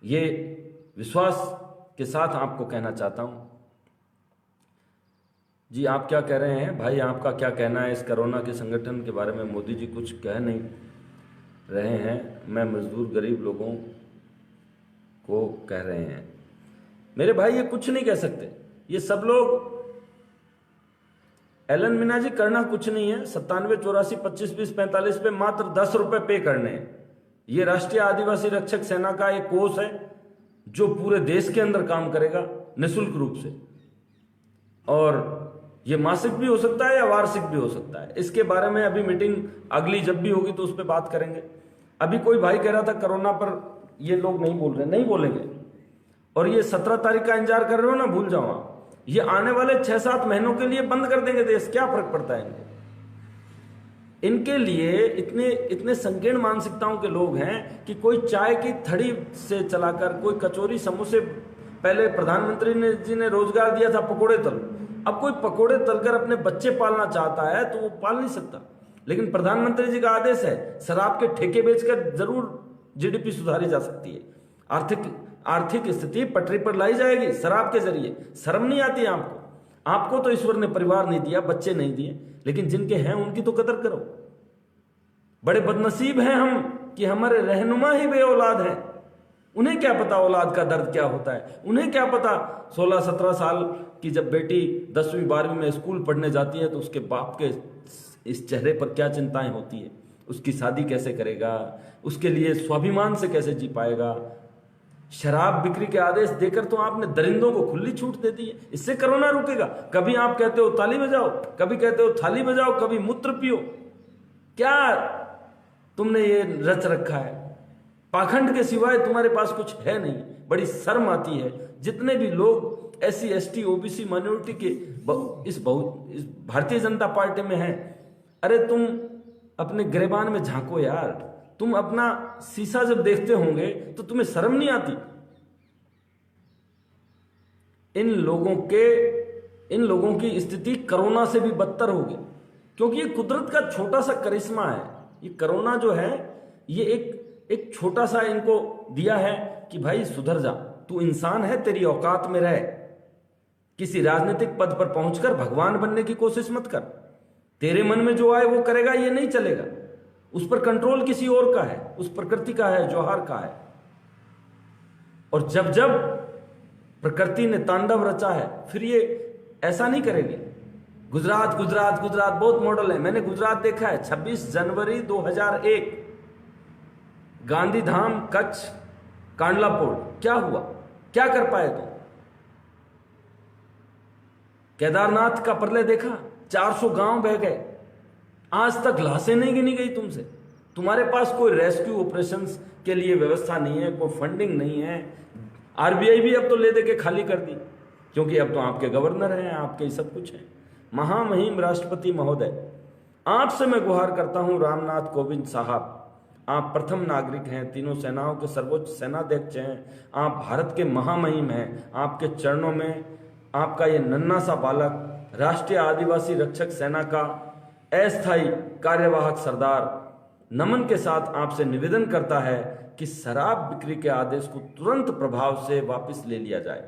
S1: ये विश्वास के साथ आपको कहना चाहता हूं। जी, आप क्या कह रहे हैं भाई? आपका क्या कहना है इस कोरोना के संगठन के बारे में? मोदी जी कुछ कह नहीं रहे हैं, मैं मजदूर गरीब लोगों को कह रहे हैं। मेरे भाई ये कुछ नहीं कह सकते। ये सब लोग, एलन मीना जी, करना कुछ नहीं है। 97 84 25 20 45 पे मात्र 10 रुपए पे करने हैं। ये राष्ट्रीय आदिवासी रक्षक सेना का एक कोष है जो पूरे देश के अंदर काम करेगा निःशुल्क रूप से। और ये मासिक भी हो सकता है या वार्षिक भी हो सकता है। इसके बारे में अभी मीटिंग अगली जब भी होगी तो उस पर बात करेंगे। अभी कोई भाई कह रहा था कोरोना पर ये लोग नहीं बोल रहे, नहीं बोलेंगे। और ये 17 तारीख का इंतजार कर रहे हो ना, भूल जाओ आप। ये आने वाले 6-7 महीनों के लिए बंद कर देंगे देश, क्या फर्क पड़ता है इनको? इनके लिए इतने संकीर्ण मानसिकताओं के लोग हैं कि कोई चाय की थड़ी से चलाकर, कोई कचौरी समोसे, पहले प्रधानमंत्री जी ने रोजगार दिया था पकोड़े तल, अब कोई पकोड़े तलकर अपने बच्चे पालना चाहता है तो वो पाल नहीं सकता। लेकिन प्रधानमंत्री जी का आदेश है, शराब के ठेके बेचकर जरूर जीडीपी सुधारी जा सकती है, आर्थिक स्थिति पटरी पर लाई जाएगी शराब के जरिए। शर्म नहीं आती आपको? आपको तो ईश्वर ने परिवार नहीं दिया, बच्चे नहीं दिए, लेकिन जिनके हैं उनकी तो कदर करो। बड़े बदनसीब हैं हम कि हमारे रहनुमा ही बे औलाद हैं। उन्हें क्या पता औलाद का दर्द क्या होता है? उन्हें क्या पता 16-17 साल की जब बेटी 10वीं 12वीं में स्कूल पढ़ने जाती है तो उसके बाप के इस चेहरे पर क्या चिंताएं होती है? उसकी शादी कैसे करेगा? उसके लिए स्वाभिमान से कैसे जी पाएगा? शराब बिक्री के आदेश देकर तो आपने दरिंदों को खुली छूट दे दी है। इससे कोरोना रुकेगा? कभी आप कहते हो ताली बजाओ, कभी कहते हो थाली बजाओ, कभी मूत्र पियो। क्या तुमने ये रच रखा है? पाखंड के सिवाय तुम्हारे पास कुछ है नहीं। बड़ी शर्म आती है। जितने भी लोग SC ST OBC माइनॉरिटी के इस भारतीय जनता पार्टी में हैं, अरे तुम अपने गिरेबान में झांको यार। तुम अपना शीशा जब देखते होंगे तो तुम्हें शर्म नहीं आती? इन लोगों की स्थिति कोरोना से भी बदतर होगी, क्योंकि ये कुदरत का छोटा सा करिश्मा है। ये कोरोना जो है ये एक छोटा सा इनको दिया है कि भाई सुधर जा, तू इंसान है, तेरी औकात में रह। किसी राजनीतिक पद पर पहुंचकर भगवान बनने की कोशिश मत कर। तेरे मन में जो आए वो करेगा, ये नहीं चलेगा। उस पर कंट्रोल किसी और का है, उस प्रकृति का है, जौहर का है। और जब जब प्रकृति ने तांडव रचा है फिर ये ऐसा नहीं करेगी। गुजरात बहुत मॉडल है। मैंने गुजरात देखा है। 26 जनवरी 2001 गांधीधाम कच्छ कांडला पोल क्या हुआ? क्या कर पाए तुम? केदारनाथ का प्रलय देखा? 400 गांव बह गए। आज तक लाशें नहीं गिनी गई तुमसे। तुम्हारे पास कोई रेस्क्यू ऑपरेशंस के लिए व्यवस्था नहीं है, कोई फंडिंग नहीं है। RBI भी अब तो ले दे के खाली कर दी, क्योंकि अब तो आपके गवर्नर हैं, आपके ही सब कुछ है। महामहिम राष्ट्रपति महोदय, आपसे मैं गुहार करता हूं, रामनाथ कोविंद साहब, आप प्रथम नागरिक हैं, तीनों सेनाओं के सर्वोच्च सेनाध्यक्ष हैं, आप भारत के महामहिम हैं। आपके चरणों में आपका ये नन्हा सा बालक राष्ट्रीय आदिवासी रक्षक सेना का अस्थायी कार्यवाहक सरदार नमन के साथ आपसे निवेदन करता है कि शराब बिक्री के आदेश को तुरंत प्रभाव से वापस ले लिया जाए।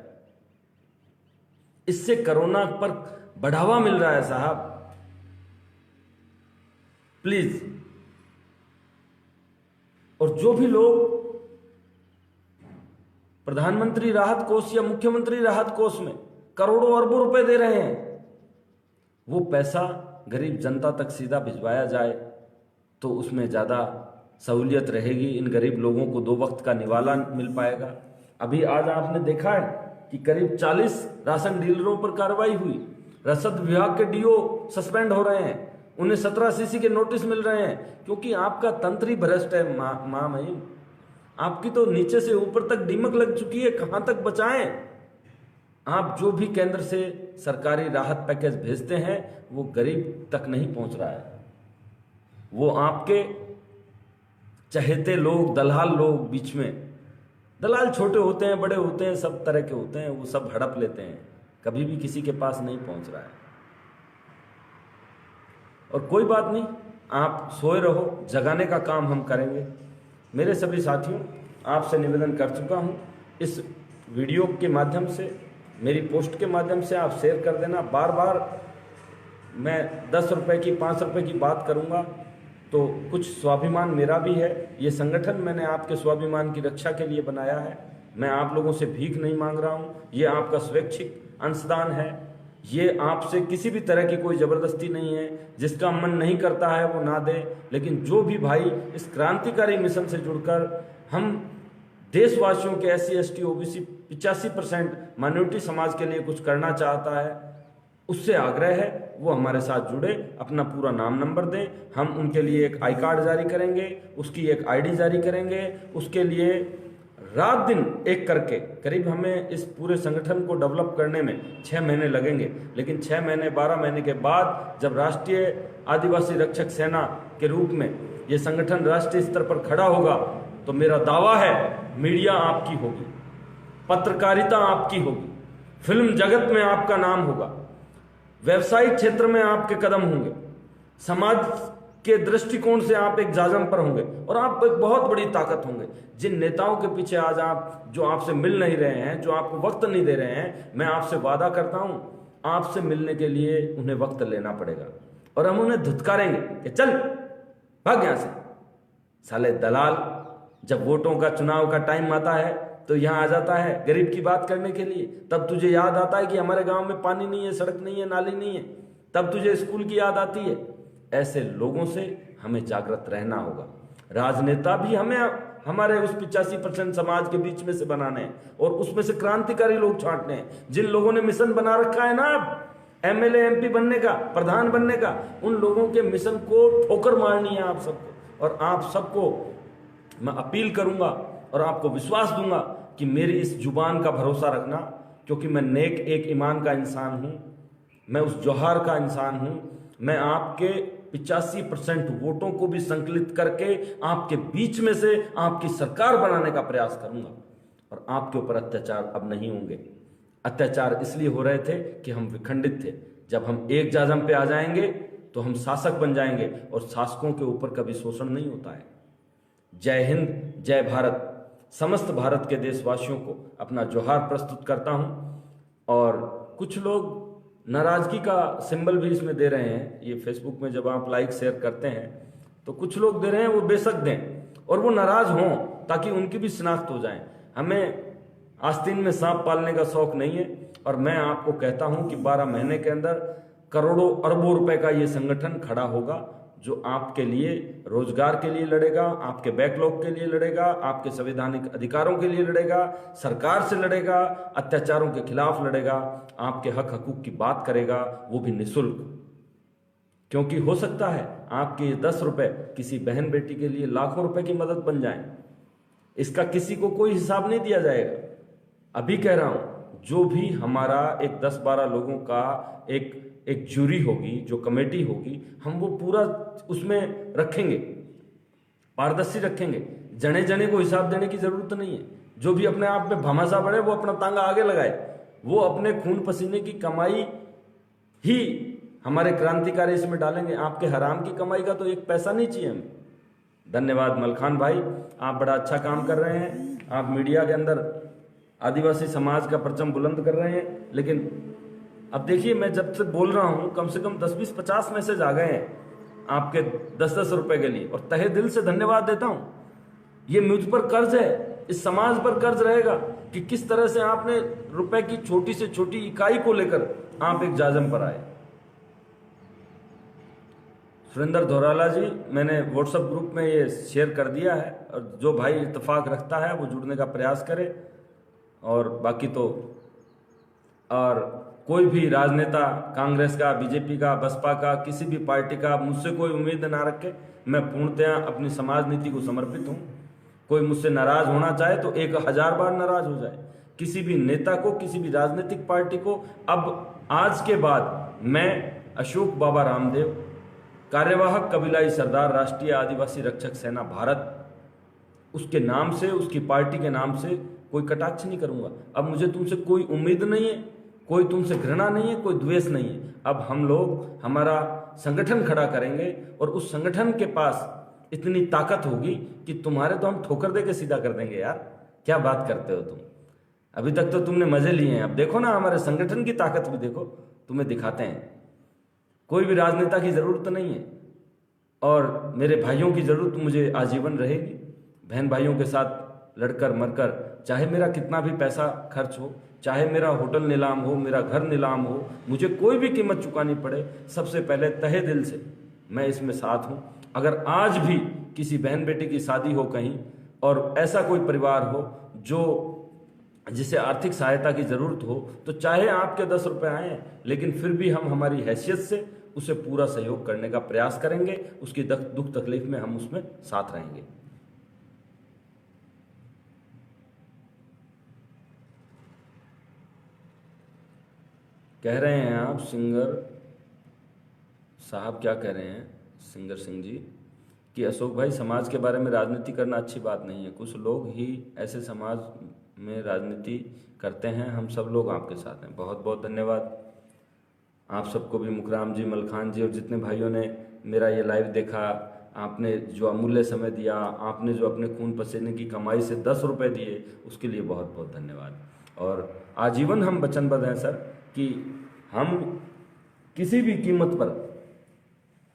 S1: इससे कोरोना पर बढ़ावा मिल रहा है साहब, प्लीज। और जो भी लोग प्रधानमंत्री राहत कोष या मुख्यमंत्री राहत कोष में करोड़ों अरबों रुपए दे रहे हैं, वो पैसा गरीब जनता तक सीधा भिजवाया जाए तो उसमें ज़्यादा सहूलियत रहेगी। इन गरीब लोगों को 2 वक्त का निवाला मिल पाएगा। अभी आज आपने देखा है कि करीब 40 राशन डीलरों पर कार्रवाई हुई। रसद विभाग के DO सस्पेंड हो रहे हैं, उन्हें 17 CC के नोटिस मिल रहे हैं, क्योंकि आपका तंत्र ही भ्रष्ट है। महामहिम, आपकी तो नीचे से ऊपर तक दीमक लग चुकी है। कहां तक बचाएं? आप जो भी केंद्र से सरकारी राहत पैकेज भेजते हैं वो गरीब तक नहीं पहुंच रहा है। वो आपके चहेते लोग, दलाल लोग बीच में, दलाल छोटे होते हैं, बड़े होते हैं, सब तरह के होते हैं, वो सब हड़प लेते हैं, कभी भी किसी के पास नहीं पहुंच रहा है। और कोई बात नहीं, आप सोए रहो, जगाने का काम हम करेंगे। मेरे सभी साथियों, आपसे निवेदन कर चुका हूं, इस वीडियो के माध्यम से, मेरी पोस्ट के माध्यम से आप शेयर कर देना। बार बार मैं 10 रुपए की, 5 रुपए की बात करूंगा तो कुछ स्वाभिमान मेरा भी है। ये संगठन मैंने आपके स्वाभिमान की रक्षा के लिए बनाया है। मैं आप लोगों से भीख नहीं मांग रहा हूं, ये आपका स्वैच्छिक अंशदान है। ये आपसे किसी भी तरह की कोई ज़बरदस्ती नहीं है। जिसका मन नहीं करता है वो ना दे, लेकिन जो भी भाई इस क्रांतिकारी मिशन से जुड़कर हम देशवासियों के SC ST OBC 85% माइनॉरिटी समाज के लिए कुछ करना चाहता है, उससे आग्रह है वो हमारे साथ जुड़े, अपना पूरा नाम नंबर दें। हम उनके लिए एक आई कार्ड जारी करेंगे, उसकी एक ID जारी करेंगे। उसके लिए रात दिन एक करके करीब हमें इस पूरे संगठन को डेवलप करने में 6 महीने लगेंगे, लेकिन 6 महीने 12 महीने के बाद जब राष्ट्रीय आदिवासी रक्षक सेना के रूप में ये संगठन राष्ट्रीय स्तर पर खड़ा होगा तो मेरा दावा है मीडिया आपकी होगी, पत्रकारिता आपकी होगी, फिल्म जगत में आपका नाम होगा, व्यवसायिक क्षेत्र में आपके कदम होंगे, समाज के दृष्टिकोण से आप एक जाजम पर होंगे और आप एक बहुत बड़ी ताकत होंगे। जिन नेताओं के पीछे आज आप, जो आपसे मिल नहीं रहे हैं, जो आपको वक्त नहीं दे रहे हैं, मैं आपसे वादा करता हूं आपसे मिलने के लिए उन्हें वक्त लेना पड़ेगा और हम उन्हें धुतकारेंगे कि चल भाग यहां से साले दलाल। जब वोटों का, चुनाव का टाइम आता है तो यहां आ जाता है गरीब की बात करने के लिए। तब तुझे याद आता है कि हमारे गांव में पानी नहीं है, सड़क नहीं है, नाली नहीं है। तब तुझे स्कूल की याद आती है। ऐसे लोगों से हमें जागृत रहना होगा। राजनेता भी हमें हमारे उस 85% समाज के बीच में से बनाने हैं और उसमें से क्रांतिकारी लोग छांटने हैं। जिन लोगों ने मिशन बना रखा है ना अब एमएलए एमपी बनने का, प्रधान बनने का, उन लोगों के मिशन को ठोकर मारनी है आप सबको। और आप सबको मैं अपील करूंगा और आपको विश्वास दूंगा कि मेरी इस जुबान का भरोसा रखना, क्योंकि मैं नेक एक ईमान का इंसान हूं, मैं उस जौहर का इंसान हूं। मैं आपके 85% वोटों को भी संकलित करके आपके बीच में से आपकी सरकार बनाने का प्रयास करूंगा और आपके ऊपर अत्याचार अब नहीं होंगे। अत्याचार इसलिए हो रहे थे कि हम विखंडित थे। जब हम एक जाजम पे आ जाएंगे तो हम शासक बन जाएंगे और शासकों के ऊपर कभी शोषण नहीं होता है। जय हिंद, जय भारत। समस्त भारत के देशवासियों को अपना जोहार प्रस्तुत करता हूं। और कुछ लोग नाराजगी का सिंबल भी इसमें दे रहे हैं। ये फेसबुक में जब आप लाइक शेयर करते हैं तो कुछ लोग दे रहे हैं, वो बेशक दें और वो नाराज हों ताकि उनकी भी शिनाख्त हो जाए। हमें आस्तीन में सांप पालने का शौक नहीं है और मैं आपको कहता हूं कि 12 महीने के अंदर करोड़ों अरबों रुपए का ये संगठन खड़ा होगा जो आपके लिए, रोजगार के लिए लड़ेगा, आपके बैकलॉग के लिए लड़ेगा, आपके संवैधानिक अधिकारों के लिए लड़ेगा, सरकार से लड़ेगा, अत्याचारों के खिलाफ लड़ेगा, आपके हक हकूक की बात करेगा, वो भी निःशुल्क। क्योंकि हो सकता है आपके ये 10 रुपए किसी बहन बेटी के लिए लाखों रुपए की मदद बन जाए। इसका किसी को कोई हिसाब नहीं दिया जाएगा। अभी कह रहा हूं, जो भी हमारा एक 10-12 लोगों का एक जूरी होगी, जो कमेटी होगी, हम वो पूरा उसमें रखेंगे, पारदर्शी रखेंगे। जने जने को हिसाब देने की जरूरत नहीं है। जो भी अपने आप में भमासा बढ़े वो अपना तांगा आगे लगाए। वो अपने खून पसीने की कमाई ही हमारे क्रांतिकारी इसमें डालेंगे। आपके हराम की कमाई का तो एक पैसा नहीं चाहिए हमें। धन्यवाद मलखान भाई, आप बड़ा अच्छा काम कर रहे हैं। आप मीडिया के अंदर आदिवासी समाज का परचम बुलंद कर रहे हैं। लेकिन अब देखिए, मैं जब से बोल रहा हूं कम से कम 10-20-50 मैसेज आ गए हैं आपके 10-10 रुपए के लिए, और तहे दिल से धन्यवाद देता हूं। ये मुझ पर कर्ज है, इस समाज पर कर्ज रहेगा कि किस तरह से आपने रुपए की छोटी से छोटी इकाई को लेकर आप एक जाजम पर आए। सुरेंद्र धोराला जी, मैंने व्हाट्सएप ग्रुप में ये शेयर कर दिया है और जो भाई इत्तेफाक रखता है वो जुड़ने का प्रयास करे। और बाकी तो, और कोई भी राजनेता, कांग्रेस का, बीजेपी का, बसपा का, किसी भी पार्टी का मुझसे कोई उम्मीद ना रखे। मैं पूर्णतया अपनी समाज नीति को समर्पित हूं। कोई मुझसे नाराज होना चाहे तो 1000 बार नाराज हो जाए। किसी भी नेता को, किसी भी राजनीतिक पार्टी को, अब आज के बाद मैं अशोक बाबा रामदेव, कार्यवाहक कबीलाई सरदार, राष्ट्रीय आदिवासी रक्षक सेना भारत, उसके नाम से, उसकी पार्टी के नाम से कोई कटाक्ष नहीं करूंगा। अब मुझे तुमसे कोई उम्मीद नहीं है, कोई तुमसे घृणा नहीं है, कोई द्वेष नहीं है। अब हम लोग हमारा संगठन खड़ा करेंगे और उस संगठन के पास इतनी ताकत होगी कि तुम्हारे तो हम ठोकर दे के सीधा कर देंगे। यार क्या बात करते हो तुम? अभी तक तो तुमने मजे लिए हैं, अब देखो ना हमारे संगठन की ताकत भी देखो, तुम्हें दिखाते हैं। कोई भी राजनेता की जरूरत नहीं है और मेरे भाइयों की जरूरत मुझे आजीवन रहेगी। बहन भाइयों के साथ लड़कर मरकर, चाहे मेरा कितना भी पैसा खर्च हो, चाहे मेरा होटल नीलाम हो, मेरा घर नीलाम हो, मुझे कोई भी कीमत चुकानी पड़े, सबसे पहले तहे दिल से मैं इसमें साथ हूं। अगर आज भी किसी बहन बेटी की शादी हो कहीं और ऐसा कोई परिवार हो जो जिसे आर्थिक सहायता की जरूरत हो, तो चाहे आपके 10 रुपए आए, लेकिन फिर भी हम हमारी हैसियत से उसे पूरा सहयोग करने का प्रयास करेंगे। उसकी दुख तकलीफ में हम उसमें साथ रहेंगे। कह रहे हैं आप सिंगर साहब, क्या कह रहे हैं सिंगर सिंह जी, कि अशोक भाई समाज के बारे में राजनीति करना अच्छी बात नहीं है। कुछ लोग ही ऐसे समाज में राजनीति करते हैं। हम सब लोग आपके साथ हैं। बहुत बहुत धन्यवाद आप सबको भी, मुकराम जी, मलखान जी और जितने भाइयों ने मेरा ये लाइव देखा, आपने जो अमूल्य समय दिया, आपने जो अपने खून पसीने की कमाई से 10 रुपये दिए, उसके लिए बहुत बहुत धन्यवाद। और आजीवन हम वचनबद्ध हैं सर कि हम किसी भी कीमत पर,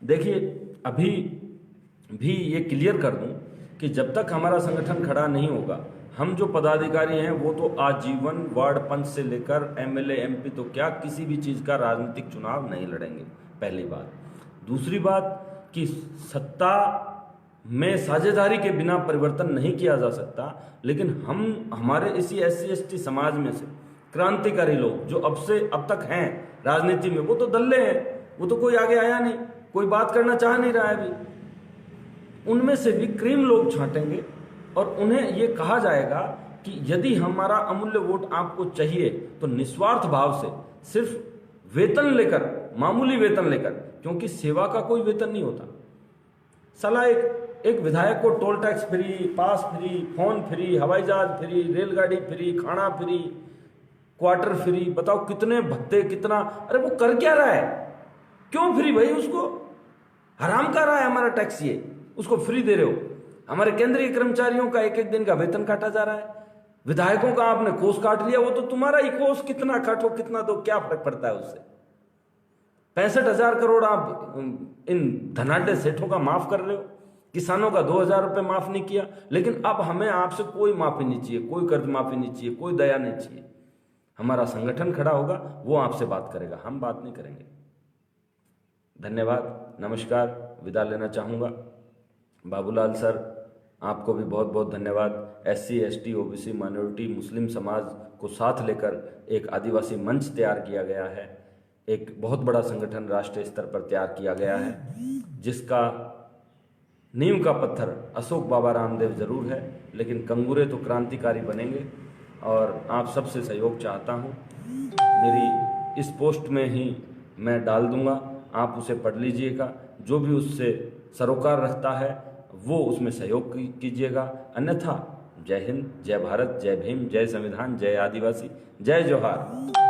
S1: देखिए अभी भी ये क्लियर कर दूं कि जब तक हमारा संगठन खड़ा नहीं होगा, हम जो पदाधिकारी हैं वो तो आजीवन वार्ड पंच से लेकर एमएलए एमपी तो क्या किसी भी चीज़ का राजनीतिक चुनाव नहीं लड़ेंगे, पहली बात। दूसरी बात कि सत्ता में साझेदारी के बिना परिवर्तन नहीं किया जा सकता, लेकिन हम हमारे इसी SC ST समाज में से क्रांतिकारी लोग जो अब तक हैं राजनीति में, वो तो दल्ले हैं, वो तो कोई आगे आया नहीं, कोई बात करना चाह नहीं रहा है अभी। उनमें से भी क्रीम लोग छांटेंगे और उन्हें ये कहा जाएगा कि यदि हमारा अमूल्य वोट आपको चाहिए तो निस्वार्थ भाव से, सिर्फ वेतन लेकर, मामूली वेतन लेकर, क्योंकि सेवा का कोई वेतन नहीं होता। साला एक विधायक को टोल टैक्स फ्री, पास फ्री, फोन फ्री, हवाई जहाज फ्री, रेलगाड़ी फ्री, खाना फ्री, क्वार्टर फ्री, बताओ कितने भत्ते, कितना, अरे वो कर क्या रहा है? क्यों फ्री भाई? उसको हराम कर रहा है हमारा टैक्स, ये उसको फ्री दे रहे हो। हमारे केंद्रीय कर्मचारियों का एक एक दिन का वेतन काटा जा रहा है, विधायकों का आपने कोष काट लिया, वो तो तुम्हारा ही कोष, कितना काटो कितना दो, क्या फर्क पड़ता है उससे? 65,000 करोड़ आप इन धनाढ्य सेठों का माफ कर रहे हो, किसानों का 2,000 रुपये माफ नहीं किया। लेकिन अब हमें आपसे कोई माफी नहीं चाहिए, कोई कर्ज माफी नहीं चाहिए, कोई दया नहीं चाहिए। हमारा संगठन खड़ा होगा, वो आपसे बात करेगा, हम बात नहीं करेंगे। धन्यवाद, नमस्कार, विदा लेना चाहूँगा। बाबूलाल सर, आपको भी बहुत बहुत धन्यवाद। SC ST OBC माइनॉरिटी मुस्लिम समाज को साथ लेकर एक आदिवासी मंच तैयार किया गया है, एक बहुत बड़ा संगठन राष्ट्रीय स्तर पर तैयार किया गया है, जिसका नींव का पत्थर अशोक बाबा रामदेव जरूर है, लेकिन कंगूरे तो क्रांतिकारी बनेंगे। और आप सबसे सहयोग चाहता हूँ, मेरी इस पोस्ट में ही मैं डाल दूंगा, आप उसे पढ़ लीजिएगा। जो भी उससे सरोकार रखता है वो उसमें सहयोग कीजिएगा, अन्यथा जय हिंद, जय भारत, जय भीम, जय संविधान, जय आदिवासी, जय जोहार।